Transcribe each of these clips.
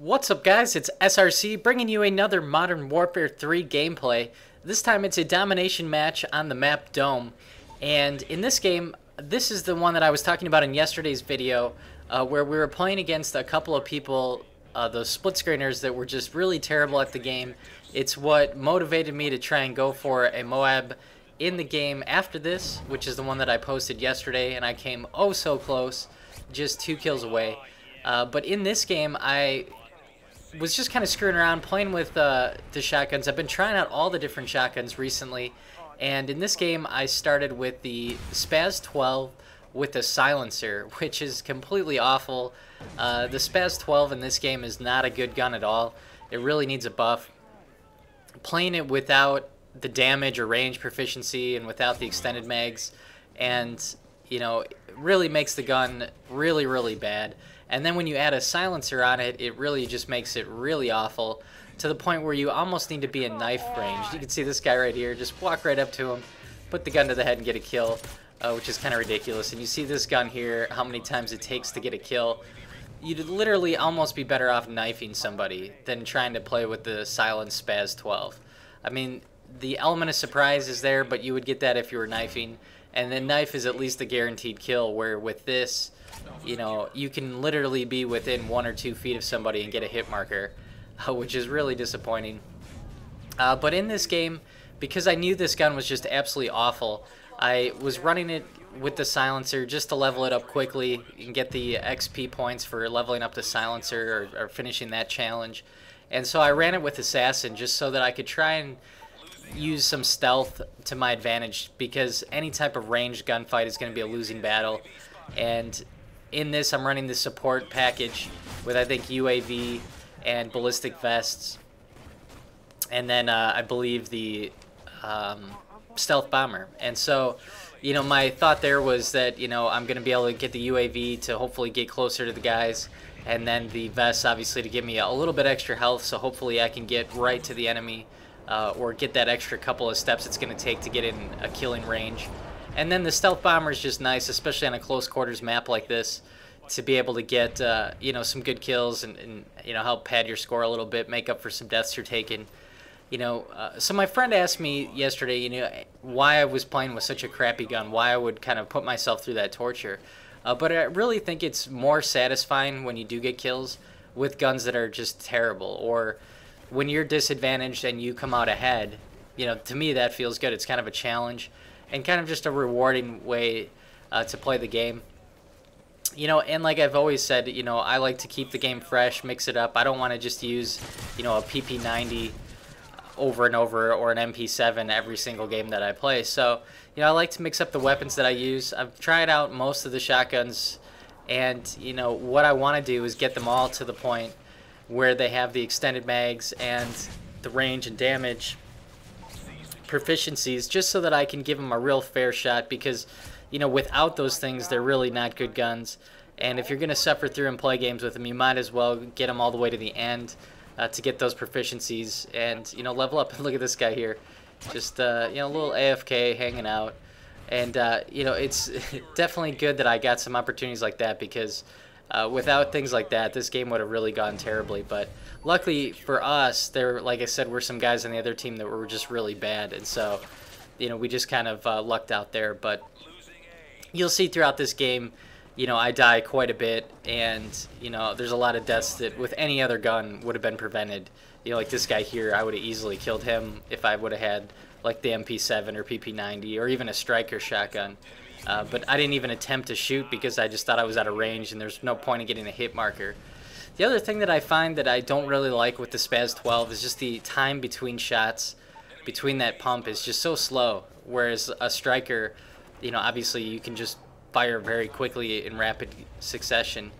What's up, guys? It's SRC bringing you another Modern Warfare 3 gameplay. This time it's a domination match on the map Dome. And in this game, this is the one that I was talking about in yesterday's video, where we were playing against a couple of people, the split screeners that were just really terrible at the game. It's what motivated me to try and go for a Moab in the game after this, which is the one that I posted yesterday, and I came oh so close, just 2 kills away. But in this game, I was just kind of screwing around, playing with the shotguns. I've been trying out all the different shotguns recently, and in this game I started with the Spaz 12 with the silencer, which is completely awful. The Spaz 12 in this game is not a good gun at all. It really needs a buff. Playing it without the damage or range proficiency and without the extended mags, and you know, it really makes the gun really bad. And then when you add a silencer on it, it really just makes it really awful, to the point where you almost need to be in knife range. You can see this guy right here, just walk right up to him, put the gun to the head and get a kill, which is kind of ridiculous. And you see this gun here, how many times it takes to get a kill. You'd literally almost be better off knifing somebody than trying to play with the silent Spaz 12. I mean, the element of surprise is there, but you would get that if you were knifing. And then knife is at least a guaranteed kill, where with this, you know, you can literally be within 1 or 2 feet of somebody and get a hit marker, which is really disappointing. But in this game, because I knew this gun was just absolutely awful, I was running it with the silencer just to level it up quickly and get the XP points for leveling up the silencer or finishing that challenge. And so I ran it with Assassin just so that I could try and use some stealth to my advantage, because any type of ranged gunfight is going to be a losing battle. And in this, I'm running the support package with, I think, UAV and ballistic vests, and then I believe the stealth bomber. And so, you know, my thought there was that, you know, I'm going to be able to get the UAV to hopefully get closer to the guys, and then the vests obviously to give me a little bit extra health, so hopefully I can get right to the enemy, or get that extra couple of steps it's going to take to get in a killing range. And then the stealth bomber is just nice, especially on a close quarters map like this, to be able to get you know, some good kills and you know, help pad your score a little bit, make up for some deaths you're taking. You know, so my friend asked me yesterday, you know, why I was playing with such a crappy gun, why I would kind of put myself through that torture. But I really think it's more satisfying when you do get kills with guns that are just terrible, or when you're disadvantaged and you come out ahead. You know, to me that feels good. It's kind of a challenge and kind of just a rewarding way to play the game. You know, and like I've always said, you know, I like to keep the game fresh, mix it up. I don't want to just use, you know, a PP90 over and over, or an MP7 every single game that I play. So, you know, I like to mix up the weapons that I use. I've tried out most of the shotguns, and, you know, what I want to do is get them all to the point where they have the extended mags and the range and damage proficiencies, just so that I can give them a real fair shot, because, you know, without those things, they're really not good guns. And if you're going to suffer through and play games with them, you might as well get them all the way to the end to get those proficiencies and, you know, level up. And look at this guy here, just, you know, a little AFK hanging out. And, you know, it's definitely good that I got some opportunities like that, because without things like that, this game would have really gone terribly. But luckily for us, there, like I said, were some guys on the other team that were just really bad. And so, you know, we just kind of lucked out there. But you'll see throughout this game, you know, I die quite a bit, and, you know, there's a lot of deaths that with any other gun would have been prevented. You know, like this guy here, I would have easily killed him if I would have had, like, the MP7 or PP90 or even a striker shotgun. But I didn't even attempt to shoot because I just thought I was out of range and there's no point in getting a hit marker. The other thing that I find that I don't really like with the Spaz 12 is just the time between shots, between that pump, is just so slow. Whereas a striker, you know, obviously you can just fire very quickly in rapid succession.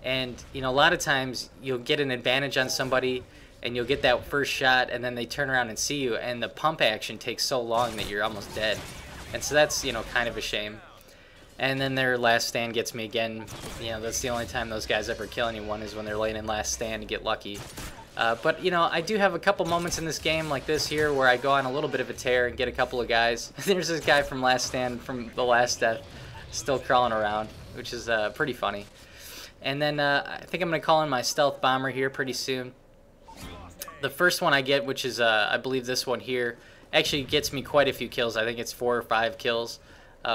And, you know, a lot of times you'll get an advantage on somebody and you'll get that first shot, and then they turn around and see you, and the pump action takes so long that you're almost dead. And so that's, you know, kind of a shame. And then their last stand gets me again. You know, that's the only time those guys ever kill anyone, is when they're laying in last stand and get lucky. But, you know, I do have a couple moments in this game like this here where I go on a little bit of a tear and get a couple of guys. There's this guy from last stand, from the last death, still crawling around, which is pretty funny. And then I think I'm going to call in my stealth bomber here pretty soon. The first one I get, which is I believe this one here, actually gets me quite a few kills. I think it's 4 or 5 kills,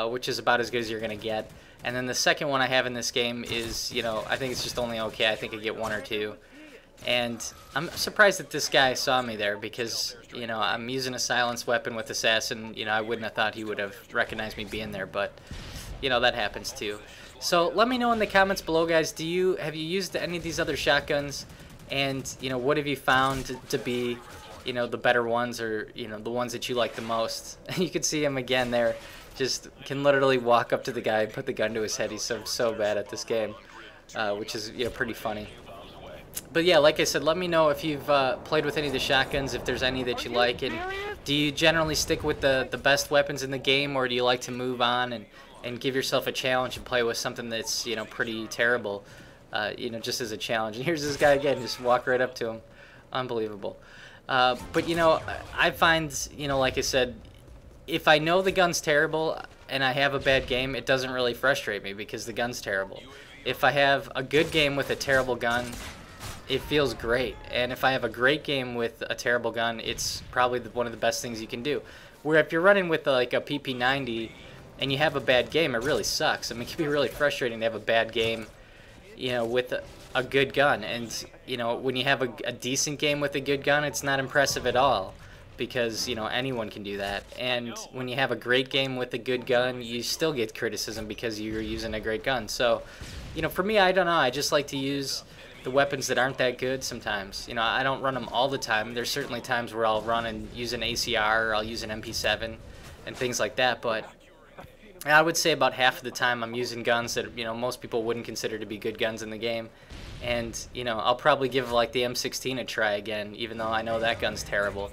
which is about as good as you're going to get. And then the second one I have in this game is, you know, I think it's just only okay. I think I get 1 or 2. And I'm surprised that this guy saw me there because, you know, I'm using a silenced weapon with assassin. You know, I wouldn't have thought he would have recognized me being there, but, you know, that happens too. So let me know in the comments below, guys, have you used any of these other shotguns? And, you know, what have you found to be, you know, the better ones, or, you know, the ones that you like the most? You can see him again there. Just can literally walk up to the guy and put the gun to his head. He's so bad at this game, which is, you know, pretty funny. But yeah, like I said, let me know if you've played with any of the shotguns, if there's any that you like, and do you generally stick with the best weapons in the game, or do you like to move on and give yourself a challenge and play with something that's, you know, pretty terrible, you know, just as a challenge? And here's this guy again, just walk right up to him. Unbelievable. But, you know, I find, you know, like I said, if I know the gun's terrible and I have a bad game, it doesn't really frustrate me because the gun's terrible. If I have a good game with a terrible gun, it feels great. And if I have a great game with a terrible gun, it's probably one of the best things you can do. Where if you're running with like a PP90 and you have a bad game, it really sucks. I mean, it can be really frustrating to have a bad game, you know, with a good gun. And, you know, when you have a decent game with a good gun, it's not impressive at all because, you know, anyone can do that. And when you have a great game with a good gun, you still get criticism because you're using a great gun. So, you know, for me, I don't know. I just like to use the weapons that aren't that good sometimes. You know, I don't run them all the time. There's certainly times where I'll run and use an ACR, or I'll use an MP7 and things like that, but I would say about half of the time I'm using guns that, you know, most people wouldn't consider to be good guns in the game. And, you know, I'll probably give like the M16 a try again, even though I know that gun's terrible.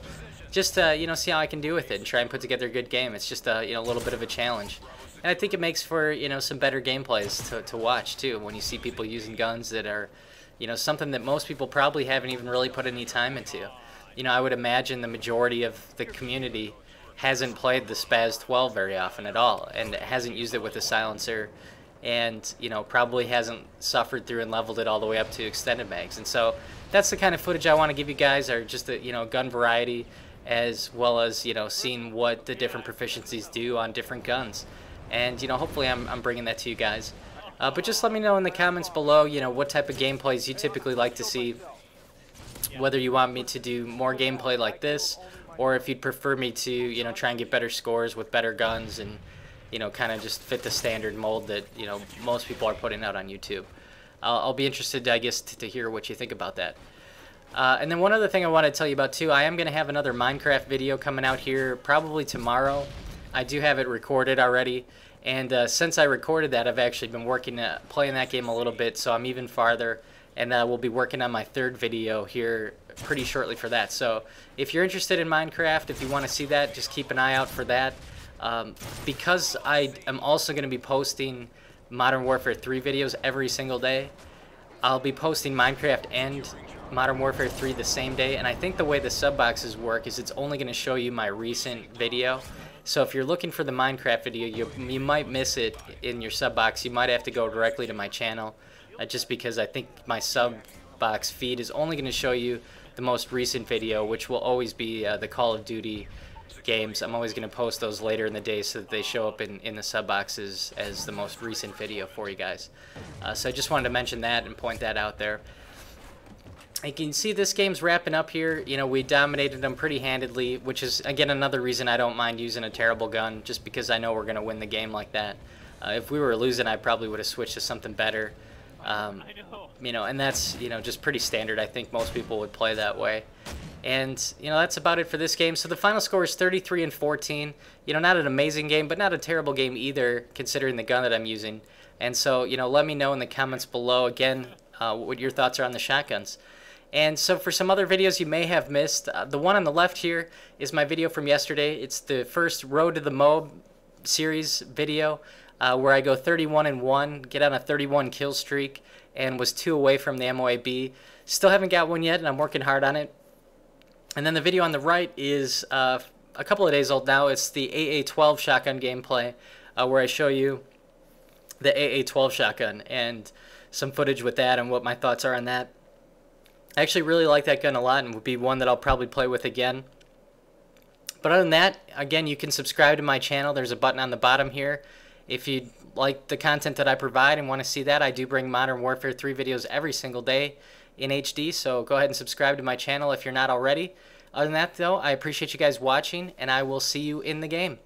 Just to, you know, see how I can do with it and try and put together a good game. It's just a, you know, a little bit of a challenge. And I think it makes for, you know, some better gameplays to watch too, when you see people using guns that are, you know, something that most people probably haven't even really put any time into. You know, I would imagine the majority of the community hasn't played the Spaz 12 very often at all, and hasn't used it with a silencer, and, you know, probably hasn't suffered through and leveled it all the way up to extended mags. And so that's the kind of footage I want to give you guys, are just a, you know, gun variety, as well as, you know, seeing what the different proficiencies do on different guns. And, you know, hopefully I'm bringing that to you guys. But just let me know in the comments below, you know, what type of gameplays you typically like to see, whether you want me to do more gameplay like this, or if you'd prefer me to, you know, try and get better scores with better guns and, you know, kind of just fit the standard mold that, you know, most people are putting out on YouTube. I'll be interested, I guess, to hear what you think about that. And then one other thing I want to tell you about too, I am going to have another Minecraft video coming out here probably tomorrow. I do have it recorded already, and since I recorded that, I've actually been working playing that game a little bit, so I'm even farther, and we'll be working on my third video here pretty shortly for that. So if you're interested in Minecraft, if you want to see that, just keep an eye out for that. Because I am also going to be posting Modern Warfare 3 videos every single day, I'll be posting Minecraft and Modern Warfare 3 the same day, and I think the way the sub boxes work is it's only going to show you my recent video. So if you're looking for the Minecraft video, you might miss it in your sub box. You might have to go directly to my channel, just because I think my sub box feed is only going to show you the most recent video, which will always be the Call of Duty games. I'm always going to post those later in the day so that they show up in the sub boxes as the most recent video for you guys. So I just wanted to mention that and point that out there. You can see this game's wrapping up here. You know, we dominated them pretty handedly, which is, again, another reason I don't mind using a terrible gun, just because I know we're going to win the game like that. If we were losing, I probably would have switched to something better. You know, and that's, you know, just pretty standard. I think most people would play that way. And, you know, that's about it for this game. So the final score is 33-14. You know, not an amazing game, but not a terrible game either, considering the gun that I'm using. And so, you know, let me know in the comments below, again, what your thoughts are on the shotguns. And so for some other videos you may have missed, the one on the left here is my video from yesterday. It's the first Road to the m.o.a.b series video, where I go 31-1, get on a 31 kill streak, and was 2 away from the m.o.a.b. Still haven't got one yet, and I'm working hard on it. And then the video on the right is a couple of days old now. It's the AA-12 shotgun gameplay, where I show you the AA-12 shotgun. And some footage with that and what my thoughts are on that. I actually really like that gun a lot and would be one that I'll probably play with again. But other than that, again, you can subscribe to my channel. There's a button on the bottom here. If you like the content that I provide and want to see that, I do bring Modern Warfare 3 videos every single day in HD, so go ahead and subscribe to my channel if you're not already. Other than that, though, I appreciate you guys watching, and I will see you in the game.